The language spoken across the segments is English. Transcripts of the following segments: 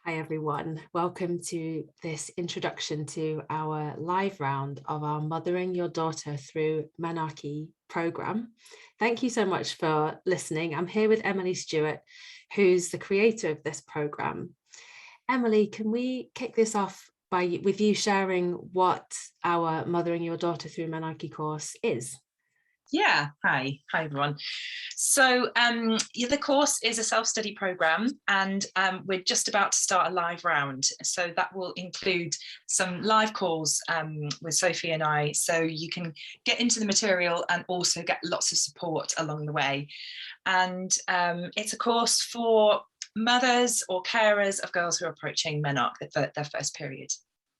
Hi everyone, welcome to this introduction to our live round of our Mothering Your Daughter Through Menarche program. Thank you so much for listening. I'm here with Emily Stewart, who's the creator of this program. Emily, can we kick this off with you sharing what our Mothering Your Daughter Through Menarche course is? Yeah, hi everyone. So the course is a self-study program, and we're just about to start a live round. So that will include some live calls with Sophie and I, so you can get into the material and also get lots of support along the way. And it's a course for mothers or carers of girls who are approaching menarche, their first period.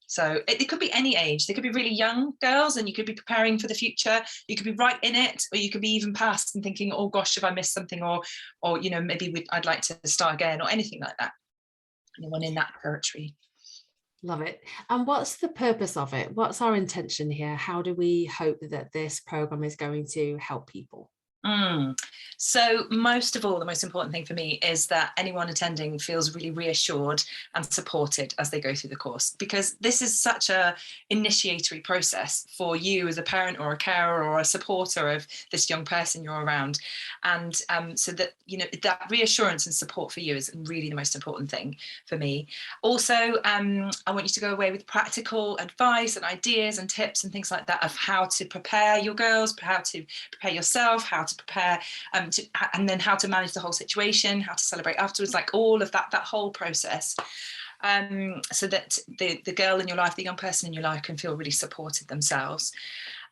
So it could be any age. They could be really young girls and you could be preparing for the future. You could be right in it, or you could be even past and thinking, oh gosh, have I missed something? Or you know, maybe I'd like to start again, or anything like that. Anyone in that territory. Love it. And what's the purpose of it? What's our intention here? How do we hope that this program is going to help people? So most of all, the most important thing for me is that anyone attending feels really reassured and supported as they go through the course, because this is such a initiatory process for you as a parent or a carer or a supporter of this young person you're around. And so that, you know, that reassurance and support for you is really the most important thing for me. Also, I want you to go away with practical advice and ideas and tips and things like that of how to prepare your girls, how to prepare yourself, how to prepare and then how to manage the whole situation, how to celebrate afterwards, like all of that whole process, so that the girl in your life, the young person in your life, can feel really supported themselves.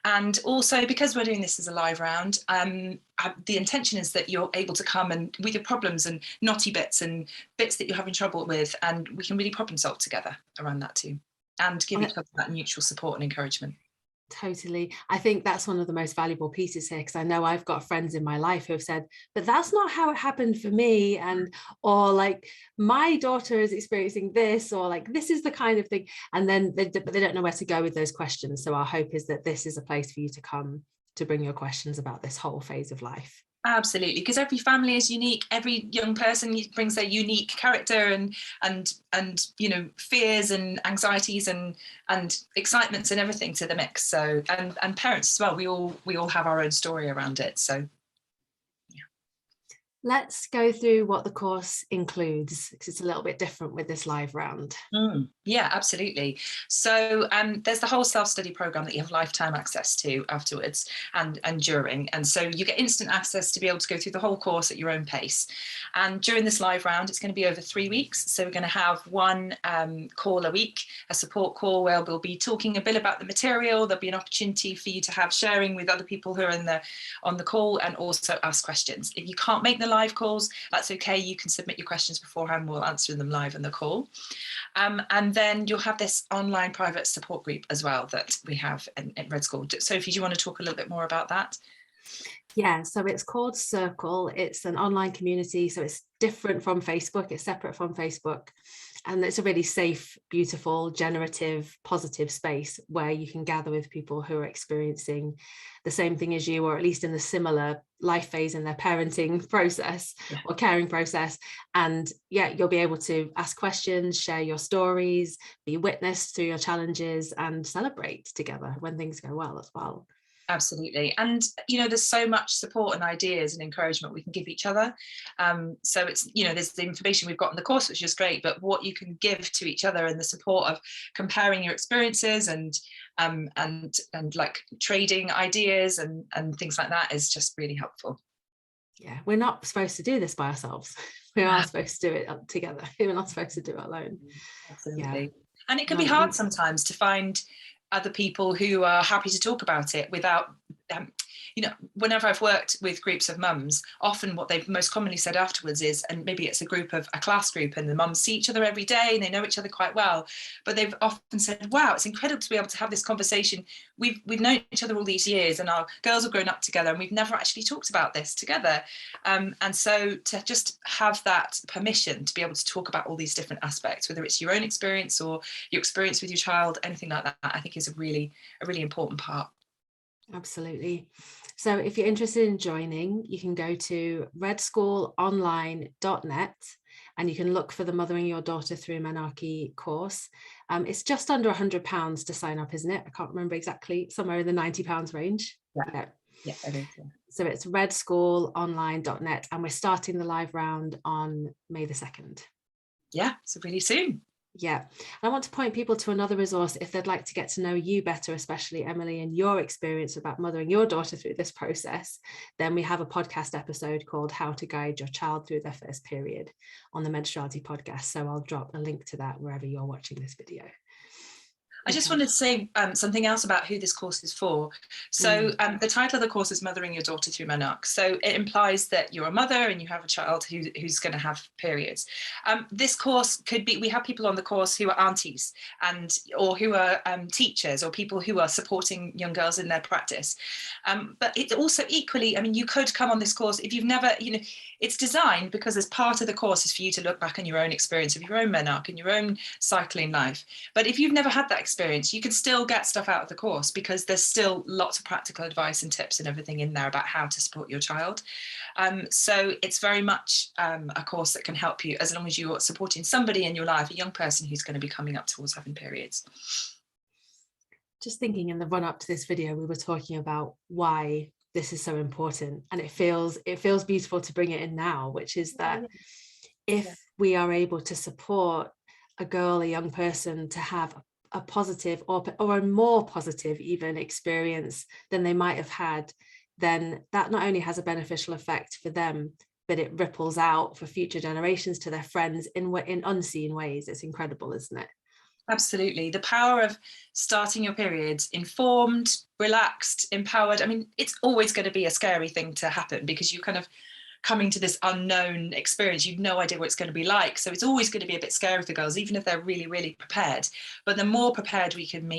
And also, because we're doing this as a live round, the intention is that you're able to come and with your problems and knotty bits and bits that you're having trouble with, and we can really problem solve together around that too, and give each other that mutual support and encouragement. Totally. I think that's one of the most valuable pieces here, because I know I've got friends in my life who have said, but that's not how it happened for me. And, or like, my daughter is experiencing this, or like, this is the kind of thing. And then they don't know where to go with those questions. So our hope is that this is a place for you to come to bring your questions about this whole phase of life. Absolutely, because every family is unique. Every young person brings their unique character and you know, fears and anxieties and excitements and everything to the mix. So and parents as well. We all have our own story around it. So Let's go through what the course includes, because it's a little bit different with this live round. Yeah, absolutely. So there's the whole self-study program that you have lifetime access to afterwards and during. And so you get instant access to be able to go through the whole course at your own pace. And during this live round, it's going to be over 3 weeks. So we're going to have one call a week, a support call where we'll be talking a bit about the material. There'll be an opportunity for you to have sharing with other people who are on the call, and also ask questions. If you can't make the live calls, that's okay. You can submit your questions beforehand. We'll answer them live in the call. And then you'll have this online private support group as well that we have in Red School. Sophie, do you want to talk a little bit more about that? Yeah, so it's called Circle. It's an online community, so it's different from Facebook. It's separate from Facebook. And it's a really safe, beautiful, generative, positive space where you can gather with people who are experiencing the same thing as you, or at least in the similar life phase in their parenting process or caring process. And yeah, you'll be able to ask questions, share your stories, be witnessed through your challenges, and celebrate together when things go well as well. Absolutely. And, you know, there's so much support and ideas and encouragement we can give each other. So it's, you know, there's the information we've got in the course, which is great, but what you can give to each other and the support of comparing your experiences and like trading ideas and things like that is just really helpful. Yeah, we're not supposed to do this by ourselves. We are supposed to do it together. We're not supposed to do it alone. Absolutely. Yeah. And it can be hard sometimes to find other people who are happy to talk about it without, you know, whenever I've worked with groups of mums, often what they've most commonly said afterwards is, and maybe it's a class group and the mums see each other every day and they know each other quite well, but they've often said, wow, it's incredible to be able to have this conversation. We've known each other all these years and our girls have grown up together and we've never actually talked about this together. And so to just have that permission to be able to talk about all these different aspects, whether it's your own experience or your experience with your child, anything like that, I think is a really important part. Absolutely. So if you're interested in joining, you can go to redschoolonline.net and you can look for the Mothering Your Daughter Through Menarche course. It's just under £100 to sign up, isn't it? I can't remember exactly, somewhere in the £90 range. Yeah, it is. Yeah. So it's redschoolonline.net and we're starting the live round on May the 2nd. Yeah, so really soon. Yeah, and I want to point people to another resource if they'd like to get to know you better, especially Emily, and your experience about mothering your daughter through this process. Then we have a podcast episode called How to Guide Your Child Through Their First Period on the Menstruality podcast. So I'll drop a link to that wherever you're watching this video. I just wanted to say something else about who this course is for. So the title of the course is Mothering Your Daughter Through Menarche. So it implies that you're a mother and you have a child who's going to have periods. This course could be, we have people on the course who are aunties or who are teachers or people who are supporting young girls in their practice. But it's also equally, I mean, you could come on this course if you've never, it's designed because as part of the course is for you to look back on your own experience of your own menarche and your own cycling life. But if you've never had that experience, you can still get stuff out of the course because there's still lots of practical advice and tips and everything in there about how to support your child. So it's very much a course that can help you as long as you're supporting somebody in your life, a young person who's going to be coming up towards having periods. Just thinking in the run up to this video, we were talking about why this is so important, and it feels beautiful to bring it in now, which is that if we are able to support a girl, a young person, to have a positive or a more positive even experience than they might have had, then that not only has a beneficial effect for them, but it ripples out for future generations to their friends in unseen ways. It's incredible, isn't it? Absolutely. The power of starting your periods informed, relaxed, empowered. I mean, it's always going to be a scary thing to happen because you're kind of coming to this unknown experience. You've no idea what it's going to be like. So it's always going to be a bit scary for girls, even if they're really, really prepared. But the more prepared we can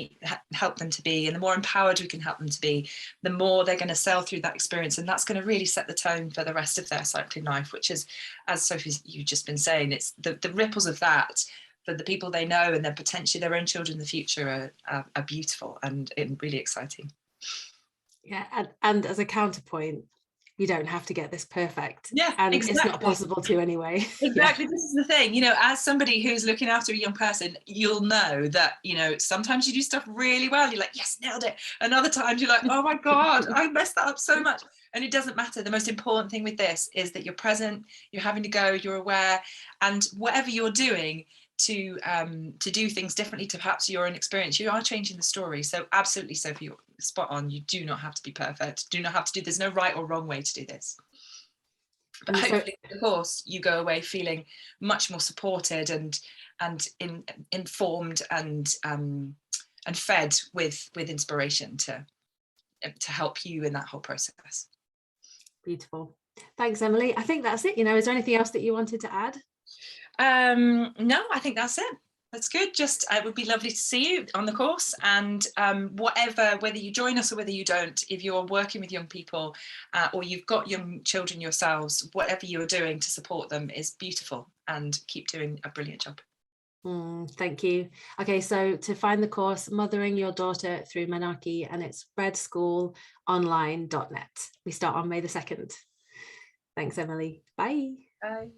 help them to be, and the more empowered we can help them to be, the more they're going to sail through that experience. And that's going to really set the tone for the rest of their cycling life, which is, as Sophie, you've just been saying, it's the ripples of that for the people they know and then potentially their own children in the future are beautiful and really exciting. Yeah, and as a counterpoint, you don't have to get this perfect. Yeah, and exactly. It's not possible to anyway. Exactly. Yeah. This is the thing, as somebody who's looking after a young person, you'll know that, sometimes you do stuff really well. You're like, yes, nailed it. And other times you're like, oh my God, I messed that up so much. And it doesn't matter. The most important thing with this is that you're present, you're having to go, you're aware, and whatever you're doing to do things differently to perhaps your own experience, you are changing the story. So absolutely, Sophie, you're spot on. You do not have to be perfect. Do not have to do, there's no right or wrong way to do this. But hopefully, of course, you go away feeling much more supported and informed and fed with inspiration to help you in that whole process. Beautiful. Thanks, Emily. I think that's it. Is there anything else that you wanted to add? No, I think that's it. That's good. Just it would be lovely to see you on the course, and whether you join us or whether you don't, if you're working with young people or you've got young children yourselves, whatever you're doing to support them is beautiful, and keep doing a brilliant job. Thank you. Okay, so to find the course, Mothering Your Daughter Through Menarche, and it's redschoolonline.net. We start on May the 2nd. Thanks, Emily. Bye. Bye.